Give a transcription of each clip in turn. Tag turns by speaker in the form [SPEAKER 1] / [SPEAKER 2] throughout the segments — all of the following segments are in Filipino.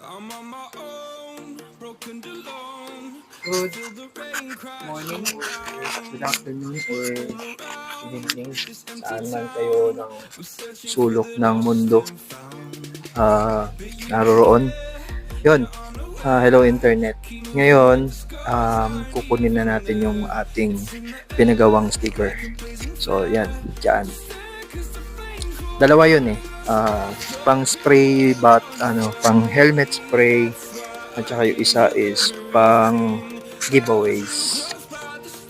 [SPEAKER 1] Good morning, good afternoon, or good evening. Saan man kayo ng sulok ng mundo naroroon. Yun, hello internet. Ngayon, kukunin na natin yung ating pinagawang sticker. So, yan, dyan. Dalawa yun eh. Pang spray pang helmet spray, at saka yung isa is pang giveaways.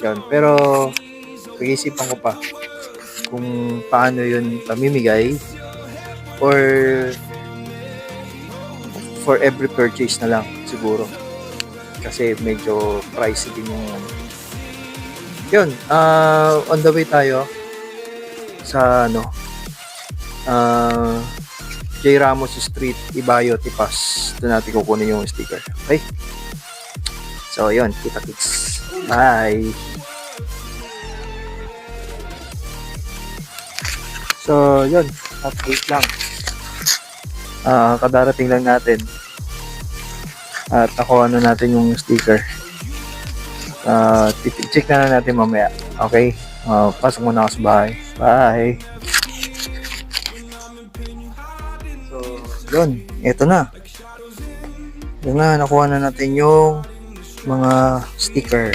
[SPEAKER 1] Yun. Pero pag-isipan ko pa kung paano yun pamimigay or for every purchase na lang siguro. Kasi medyo pricey din yung yun. On the way tayo sa J. Ramos Street, Ibayo, Tipas. Doon natin kukunin yung sticker. Okay? So, yun. Kita-kits. Bye! So, yun. Update lang. Kadarating lang natin. At nakuha na natin yung sticker. Check na natin mamaya. Okay? Pasok muna ako sa bahay. Bye! Yun, eto na. Yun na, nakuha na natin yung mga sticker.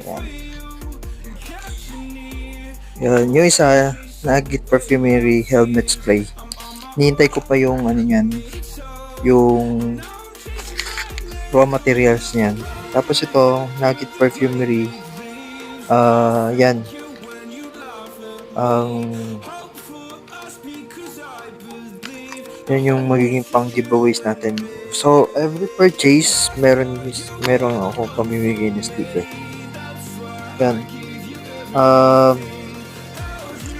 [SPEAKER 1] Ayan. Yun, yung isa, Nugget Perfumery Helmet Spray. Nihintay ko pa yung yung raw materials niyan. Tapos ito, Nugget Perfumery. Yan. Yan yung magiging pang giveaways natin. So, every purchase, meron ako pamimigay na sticker. Yan.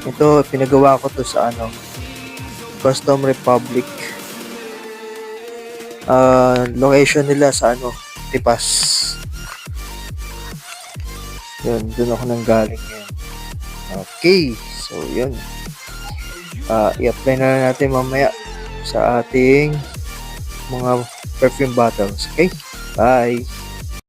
[SPEAKER 1] Ito, pinagawa ko to sa Custom Republic. Location nila sa Tipas. Yun, dun ako nang galing yan. Okay, so yun. I-apply na natin mamaya sa ating mga perfume bottles. Okay? Bye!